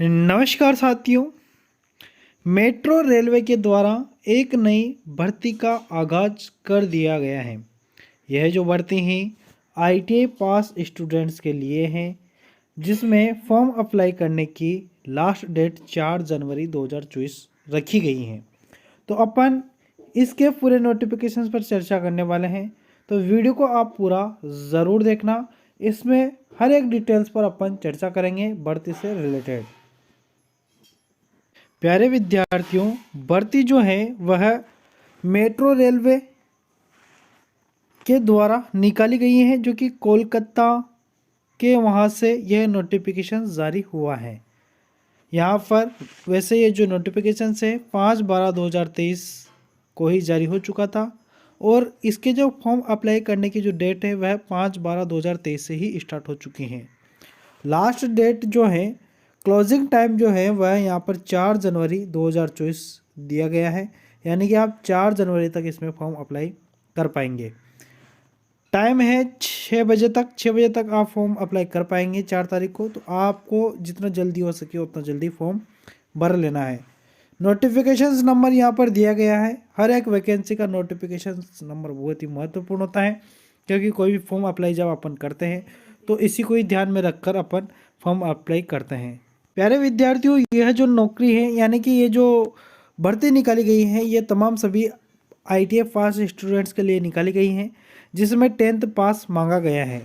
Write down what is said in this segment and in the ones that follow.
नमस्कार साथियों। Metro railway के द्वारा एक नई भर्ती का आगाज कर दिया गया है। यह जो भर्ती है आईटीआई पास स्टूडेंट्स के लिए है, जिसमें फॉर्म अप्लाई करने की लास्ट डेट 4 जनवरी 2024 रखी गई है। तो अपन इसके पूरे नोटिफिकेशंस पर चर्चा करने वाले हैं, तो वीडियो को आप पूरा ज़रूर देखना। इसमें हर एक डिटेल्स पर अपन चर्चा करेंगे भर्ती से रिलेटेड। प्यारे विद्यार्थियों, भर्ती जो है वह मेट्रो रेलवे के द्वारा निकाली गई है, जो कि कोलकाता के वहाँ से यह नोटिफिकेशन जारी हुआ है। यहाँ पर वैसे ये जो नोटिफिकेशन है 5/12/2023 को ही जारी हो चुका था, और इसके जो फॉर्म अप्लाई करने की जो डेट है वह 5/12/2023 से ही स्टार्ट हो चुकी हैं। लास्ट डेट जो है, क्लोजिंग टाइम जो है वह यहाँ पर 4 जनवरी 2024 दिया गया है, यानी कि आप 4 जनवरी तक इसमें फॉर्म अप्लाई कर पाएंगे। टाइम है 6 बजे तक। 6 बजे तक आप फॉर्म अप्लाई कर पाएंगे 4 तारीख को। तो आपको जितना जल्दी हो सके उतना जल्दी फॉर्म भर लेना है। नोटिफिकेशंस नंबर यहाँ पर दिया गया है। हर एक वैकेंसी का नोटिफिकेशंस नंबर बहुत ही महत्वपूर्ण होता है, क्योंकि कोई भी फॉर्म अप्लाई जब अपन करते हैं तो इसी को ही ध्यान में रखकर अपन फॉर्म अप्लाई करते हैं। प्यारे विद्यार्थियों, यह जो नौकरी है यानी कि ये जो भर्ती निकाली गई है, ये तमाम सभी आईटीआई पास स्टूडेंट्स के लिए निकाली गई हैं, जिसमें 10th पास मांगा गया है।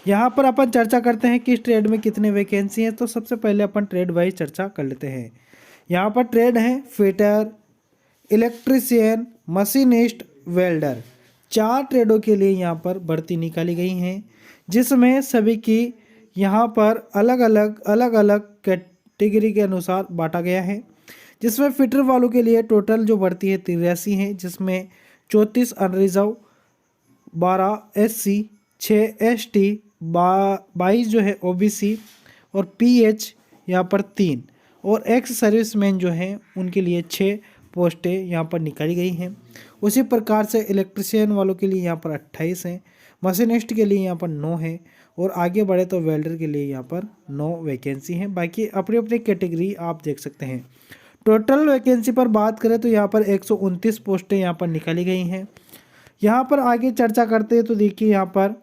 यहाँ पर अपन चर्चा करते हैं कि इस ट्रेड में कितने वैकेंसी हैं। तो सबसे पहले अपन ट्रेड वाइज चर्चा कर लेते हैं। यहाँ पर ट्रेड हैं फिटर, इलेक्ट्रीशियन, मशीनिस्ट, वेल्डर। 4 ट्रेडों के लिए यहाँ पर भर्ती निकाली गई हैं, जिसमें सभी की यहाँ पर अलग अलग कैटेगरी के अनुसार बांटा गया है। जिसमें फिटर वालों के लिए टोटल जो भर्ती है 83 है, जिसमें 34 अनरिजर्व, 12 SC, 6 ST, 22 जो है OBC, और PH यहाँ पर 3, और एक्स सर्विसमैन जो हैं उनके लिए 6 पोस्टें यहाँ पर निकाली गई हैं। उसी प्रकार से इलेक्ट्रिशियन वालों के लिए यहाँ पर 28 हैं, मशीनिस्ट के लिए यहाँ पर 9 है, और आगे बढ़े तो वेल्डर के लिए यहाँ पर 9 वैकेंसी हैं। बाकी अपनी अपनी कैटेगरी आप देख सकते हैं। टोटल वैकेंसी पर बात करें तो यहाँ पर 129 पोस्टें यहाँ पर निकाली गई हैं। यहाँ पर आगे चर्चा करते हैं तो देखिए यहाँ पर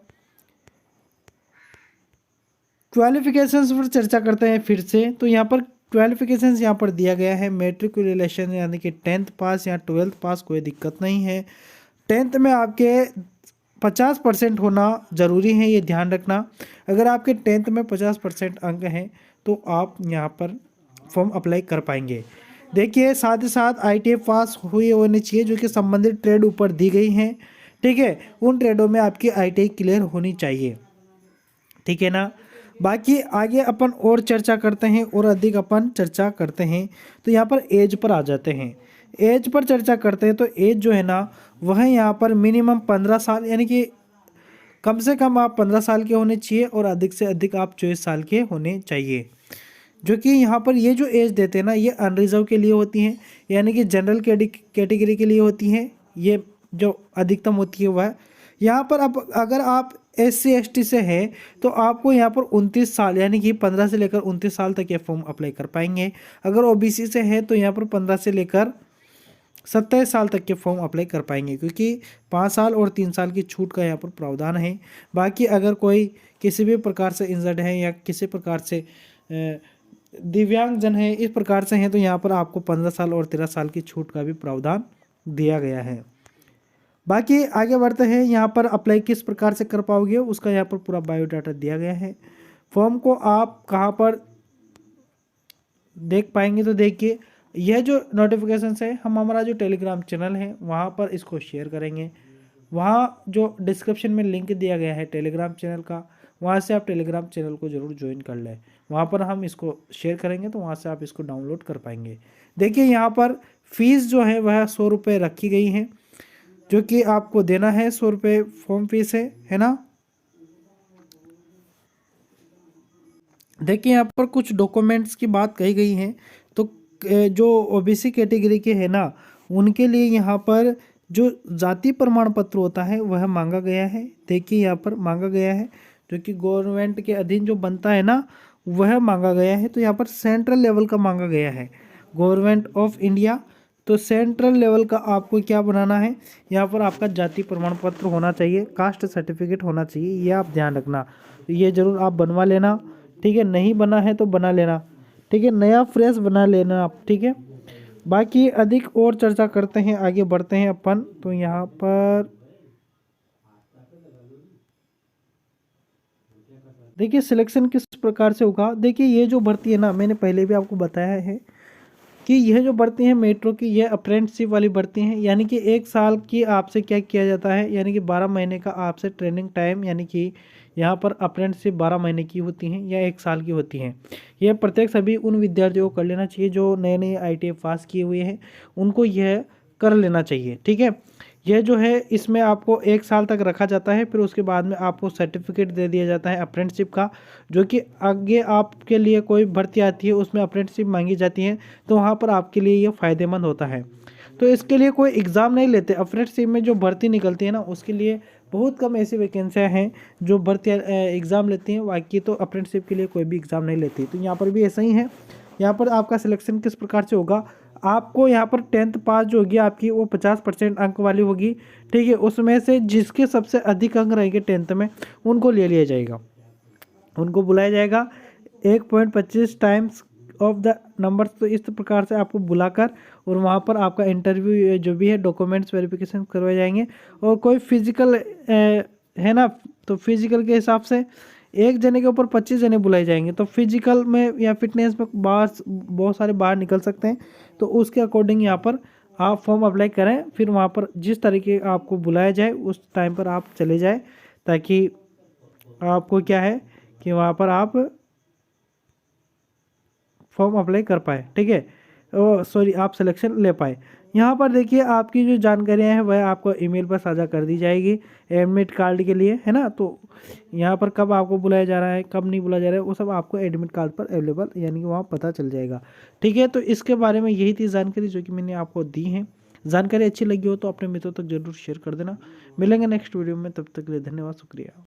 क्वालिफिकेशंस पर चर्चा करते हैं फिर से। तो यहाँ पर क्वालिफिकेशंस यहाँ पर दिया गया है मैट्रिकुलेशन, यानी कि 10th पास या 12th पास, कोई दिक्कत नहीं है। 10th में आपके 50% होना ज़रूरी है, ये ध्यान रखना। अगर आपके 10th में 50% अंक हैं तो आप यहाँ पर फॉर्म अप्लाई कर पाएंगे। देखिए, साथ ही साथ आईटीआई पास हुए होने चाहिए, जो कि संबंधित ट्रेड ऊपर दी गई हैं। ठीक है, उन ट्रेडों में आपकी आईटीआई क्लियर होनी चाहिए। ठीक है ना। बाकी आगे अपन और चर्चा करते हैं और अधिक अपन चर्चा करते हैं। तो यहाँ पर एज पर आ जाते हैं। एज पर चर्चा करते हैं तो एज जो है ना, वह यहाँ पर मिनिमम 15 साल, यानी कि कम से कम आप 15 साल के होने चाहिए, और अधिक से अधिक आप 24 साल के होने चाहिए। जो कि यहाँ पर ये जो एज देते हैं ना, ये अनरिजर्व के लिए होती हैं, यानी कि जनरल कैटेगरी के लिए होती हैं। ये जो अधिकतम होती है वह यहाँ पर अब अगर आप SC ST से हैं तो आपको यहाँ पर 29 साल, यानी कि 15 से लेकर 29 साल तक ये फॉर्म अप्लाई कर पाएंगे। अगर OBC से है तो यहाँ पर 15 से लेकर 27 साल तक के फॉर्म अप्लाई कर पाएंगे, क्योंकि 5 साल और 3 साल की छूट का यहाँ पर प्रावधान है। बाकी अगर कोई किसी भी प्रकार से इंजर्ड है या किसी प्रकार से दिव्यांगजन है, इस प्रकार से हैं, तो यहाँ पर आपको 15 साल और 13 साल की छूट का भी प्रावधान दिया गया है। बाकी आगे बढ़ते हैं। यहाँ पर अप्लाई किस प्रकार से कर पाओगे उसका यहाँ पर पूरा बायोडाटा दिया गया है। फॉर्म को आप कहाँ पर देख पाएंगे, तो देखिए, यह जो नोटिफिकेशन है हम हमारा जो टेलीग्राम चैनल है वहाँ पर इसको शेयर करेंगे। वहाँ जो डिस्क्रिप्शन में लिंक दिया गया है टेलीग्राम चैनल का, वहाँ से आप टेलीग्राम चैनल को ज़रूर ज्वाइन कर लें। वहाँ पर हम इसको शेयर करेंगे तो वहाँ से आप इसको डाउनलोड कर पाएंगे। देखिए, यहाँ पर फीस जो है वह 100 रुपये रखी गई है, जो कि आपको देना है। 100 रुपये फॉर्म फीस है ना। देखिए, यहाँ पर कुछ डॉक्यूमेंट्स की बात कही गई है। तो जो OBC कैटेगरी के है ना, उनके लिए यहाँ पर जो जाति प्रमाण पत्र होता है वह मांगा गया है। देखिए, यहाँ पर मांगा गया है, जो कि गवर्नमेंट के अधीन जो बनता है ना, वह मांगा गया है। तो यहाँ पर सेंट्रल लेवल का मांगा गया है, गवर्नमेंट ऑफ इंडिया। तो सेंट्रल लेवल का आपको क्या बनाना है, यहाँ पर आपका जाति प्रमाण पत्र होना चाहिए, कास्ट सर्टिफिकेट होना चाहिए, ये आप ध्यान रखना। ये जरूर आप बनवा लेना, ठीक है। नहीं बना है तो बना लेना, ठीक है, नया फ्रेश बना लेना आप, ठीक है। बाकी अधिक और चर्चा करते हैं, आगे बढ़ते हैं अपन। तो यहाँ पर देखिए सिलेक्शन किस प्रकार से होगा। देखिए ये जो भर्ती है ना, मैंने पहले भी आपको बताया है कि यह जो भर्ती है मेट्रो की, यह अप्रेंटिसशिप वाली भर्ती है। यानी कि 1 साल की आपसे क्या किया जाता है, यानी कि 12 महीने का आपसे ट्रेनिंग टाइम, यानी कि यहाँ पर अप्रेंटिसशिप 12 महीने की होती हैं या 1 साल की होती हैं। यह प्रत्येक सभी उन विद्यार्थियों को कर लेना चाहिए जो नए नए ITI पास किए हुए हैं, उनको यह कर लेना चाहिए, ठीक है। यह जो है इसमें आपको 1 साल तक रखा जाता है, फिर उसके बाद में आपको सर्टिफिकेट दे दिया जाता है अप्रेंटिसशिप का, जो कि आगे आपके लिए कोई भर्ती आती है उसमें अप्रेंटिसशिप मांगी जाती है, तो वहाँ पर आपके लिए ये फ़ायदेमंद होता है। तो इसके लिए कोई एग्ज़ाम नहीं लेते। अप्रेंटिसशिप में जो भर्ती निकलती है ना, उसके लिए बहुत कम ऐसी वैकेंसियाँ हैं जो भर्ती एग्ज़ाम लेती हैं, बाकी तो अप्रेंटिसशिप के लिए कोई भी एग्ज़ाम नहीं लेती। तो यहाँ पर भी ऐसा ही है। यहाँ पर आपका सिलेक्शन किस प्रकार से होगा, आपको यहाँ पर 10th पास जो होगी आपकी, वो 50% अंक वाली होगी, ठीक है। उसमें से जिसके सबसे अधिक अंक रहेंगे 10th में, उनको ले लिया जाएगा, उनको बुलाया जाएगा 1.25 टाइम्स ऑफ द नंबर्स। तो इस प्रकार से आपको बुलाकर और वहाँ पर आपका इंटरव्यू जो भी है, डॉक्यूमेंट्स वेरिफिकेशन करवाए जाएंगे। और कोई फिजिकल है ना, तो फिजिकल के हिसाब से एक जने के ऊपर 25 जने बुलाए जाएंगे। तो फिजिकल में या फिटनेस में बाहर बहुत सारे बाहर निकल सकते हैं, तो उसके अकॉर्डिंग यहाँ पर आप फॉर्म अप्लाई करें, फिर वहाँ पर जिस तरीके आपको बुलाया जाए उस टाइम पर आप चले जाए, ताकि आपको क्या है कि वहाँ पर आप फॉर्म अप्लाई कर पाए, ठीक है, सॉरी आप सिलेक्शन ले पाए। यहाँ पर देखिए आपकी जो जानकारियाँ हैं वह आपको ईमेल पर साझा कर दी जाएगी एडमिट कार्ड के लिए, है ना। तो यहाँ पर कब आपको बुलाया जा रहा है, कब नहीं बुलाया जा रहा है, वो सब आपको एडमिट कार्ड पर अवेलेबल, यानी कि वहाँ पता चल जाएगा, ठीक है। तो इसके बारे में यही थी जानकारी जो कि मैंने आपको दी है। जानकारी अच्छी लगी हो तो अपने मित्रों तक जरूर शेयर कर देना। मिलेंगे नेक्स्ट वीडियो में, तब तक के लिए धन्यवाद, शुक्रिया।